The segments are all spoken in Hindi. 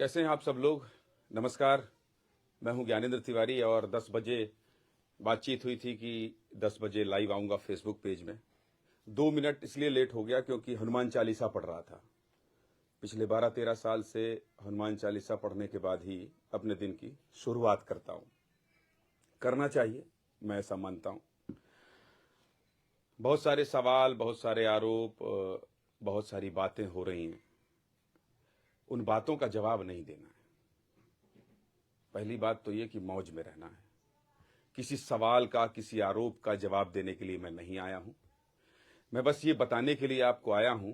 कैसे हैं आप सब लोग। नमस्कार, मैं हूं ज्ञानेंद्र तिवारी और 10 बजे बातचीत हुई थी कि 10 बजे लाइव आऊंगा फेसबुक पेज में। 2 मिनट इसलिए लेट हो गया क्योंकि हनुमान चालीसा पढ़ रहा था। पिछले 12-13 साल से हनुमान चालीसा पढ़ने के बाद ही अपने दिन की शुरुआत करता हूं। करना चाहिए, मैं ऐसा मानता हूं। बहुत सारे सवाल, बहुत सारे आरोप, बहुत सारी बातें हो रही हैं। उन बातों का जवाब नहीं देना है। पहली बात तो ये कि मौज में रहना है। किसी सवाल का, किसी आरोप का जवाब देने के लिए मैं नहीं आया हूं। मैं बस ये बताने के लिए आपको आया हूं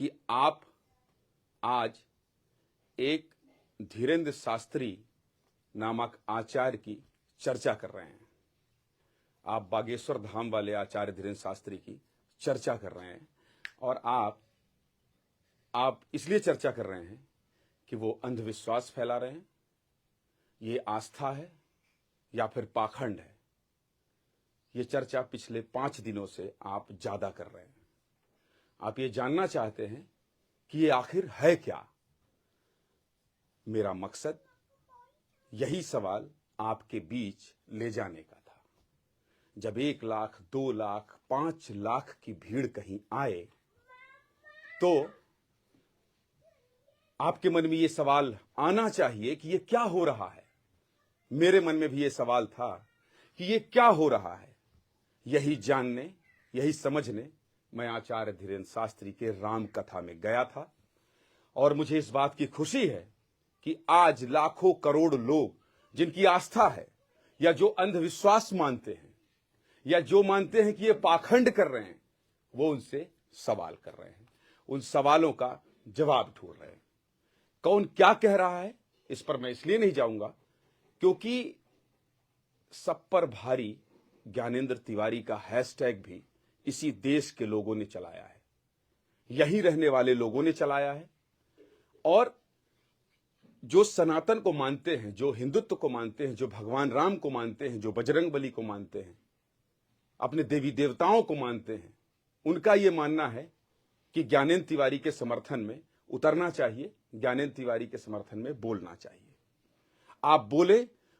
कि आप आज एक धीरेन्द्र शास्त्री नामक आचार्य की चर्चा कर रहे हैं। आप बागेश्वर धाम वाले आचार्य धीरेन्द्र शास्त्री की चर्चा कर रहे हैं और आप इसलिए चर्चा कर रहे हैं कि वो अंधविश्वास फैला रहे हैं, ये आस्था है या फिर पाखंड है। ये चर्चा पिछले 5 दिनों से आप ज्यादा कर रहे हैं। आप ये जानना चाहते हैं कि ये आखिर है क्या। मेरा मकसद यही सवाल आपके बीच ले जाने का था। जब 1 लाख, 2 लाख, 5 लाख की भीड़ कहीं आए तो आपके मन में ये सवाल आना चाहिए कि ये क्या हो रहा है। मेरे मन में भी ये सवाल था कि ये क्या हो रहा है। यही जानने, यही समझने मैं आचार्य धीरेन्द्र शास्त्री के राम कथा में गया था और मुझे इस बात की खुशी है कि आज लाखों करोड़ लोग जिनकी आस्था है या जो अंधविश्वास मानते हैं या जो मानते हैं कि ये पाखंड कर रहे हैं, वो उनसे सवाल कर रहे हैं, उन सवालों का जवाब ढूंढ रहे हैं। कौन क्या कह रहा है इस पर मैं इसलिए नहीं जाऊंगा क्योंकि सब पर भारी ज्ञानेंद्र तिवारी का हैशटैग भी इसी देश के लोगों ने चलाया है, यहीं रहने वाले लोगों ने चलाया है। और जो सनातन को मानते हैं, जो हिंदुत्व को मानते हैं, जो भगवान राम को मानते हैं, जो बजरंगबली को मानते हैं, अपने देवी देवताओं को मानते हैं, उनका यह मानना है कि ज्ञानेंद्र तिवारी के समर्थन में उतरना चाहिए, ज्ञानेंद्र तिवारी के समर्थन में बोलना चाहिए। आप बोले,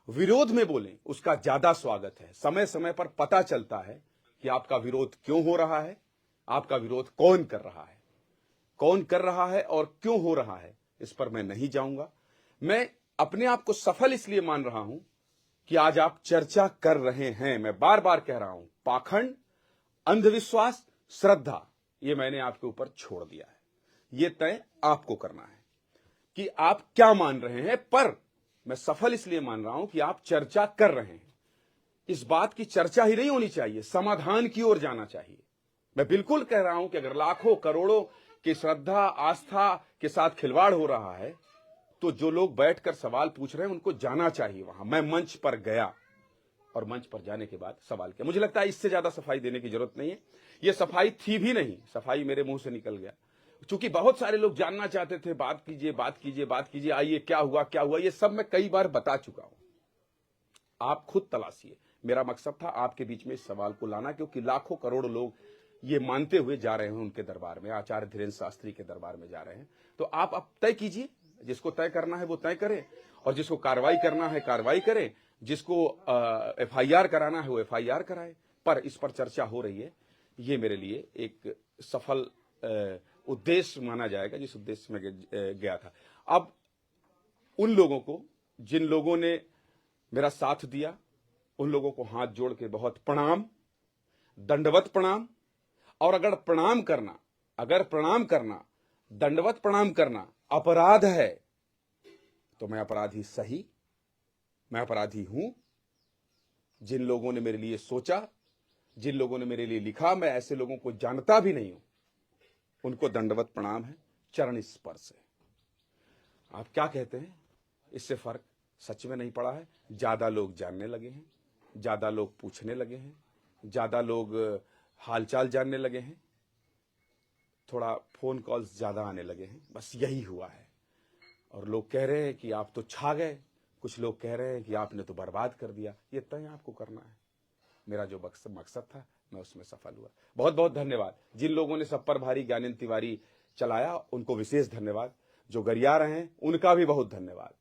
विरोध में बोलें, उसका ज्यादा स्वागत है। समय समय पर पता चलता है कि आपका विरोध क्यों हो रहा है, आपका विरोध कौन कर रहा है, कौन कर रहा है और क्यों हो रहा है, इस पर मैं नहीं जाऊंगा। मैं अपने आप को सफल इसलिए मान रहा हूं कि आज आप चर्चा कर रहे हैं। मैं बार बार कह रहा हूं, पाखंड, अंधविश्वास, श्रद्धा, ये मैंने आपके ऊपर छोड़ दिया है। ये तय आपको करना है कि आप क्या मान रहे हैं। पर मैं सफल इसलिए मान रहा हूं कि आप चर्चा कर रहे हैं। इस बात की चर्चा ही नहीं होनी चाहिए, समाधान की ओर जाना चाहिए। मैं बिल्कुल कह रहा हूं कि अगर लाखों करोड़ों की श्रद्धा, आस्था के साथ खिलवाड़ हो रहा है तो जो लोग बैठकर सवाल पूछ रहे हैं उनको जाना चाहिए वहां। मैं मंच पर गया और मंच पर जाने के बाद सवाल किया। मुझे लगता है इससे ज्यादा सफाई देने की जरूरत नहीं है। यह सफाई थी भी नहीं, सफाई मेरे मुंह से निकल गया। चूंकि बहुत सारे लोग जानना चाहते थे, बात कीजिए, बात कीजिए, बात कीजिए, आइए, क्या हुआ, क्या हुआ, ये सब मैं कई बार बता चुका हूं। आप खुद तलाशिए। मेरा मकसद था आपके बीच में इस सवाल को लाना, क्योंकि लाखों करोड़ लोग ये मानते हुए जा रहे हैं उनके दरबार में, आचार्य धीरेन्द्र शास्त्री के दरबार में जा रहे हैं। तो आप अब तय कीजिए, जिसको तय करना है वो तय करे और जिसको कार्रवाई करना है कार्रवाई करे, जिसको FIR कराना है वो FIR कराए। पर इस पर चर्चा हो रही है, ये मेरे लिए एक सफल उद्देश्य माना जाएगा जिस उद्देश्य में गया था। अब उन लोगों को, जिन लोगों ने मेरा साथ दिया, उन लोगों को हाथ जोड़ के बहुत प्रणाम, दंडवत प्रणाम। और अगर प्रणाम करना, दंडवत प्रणाम करना अपराध है तो मैं अपराधी सही, मैं अपराधी हूं। जिन लोगों ने मेरे लिए सोचा, जिन लोगों ने मेरे लिए लिखा, मैं ऐसे लोगों को जानता भी नहीं हूं, उनको दंडवत प्रणाम है, चरण स्पर्श है। आप क्या कहते हैं, इससे फर्क सच में नहीं पड़ा है। ज्यादा लोग जानने लगे हैं, ज्यादा लोग पूछने लगे हैं, ज्यादा लोग हालचाल जानने लगे हैं, थोड़ा फोन कॉल्स ज्यादा आने लगे हैं। बस यही हुआ है। और लोग कह रहे हैं कि आप तो छा गए, कुछ लोग कह रहे हैं कि आपने तो बर्बाद कर दिया। ये तय आपको करना है। मेरा जो मकसद था मैं उसमें सफल हुआ। बहुत बहुत धन्यवाद। जिन लोगों ने सब पर भारी ज्ञानेंद्र तिवारी चलाया उनको विशेष धन्यवाद। जो गरिया रहे हैं उनका भी बहुत धन्यवाद।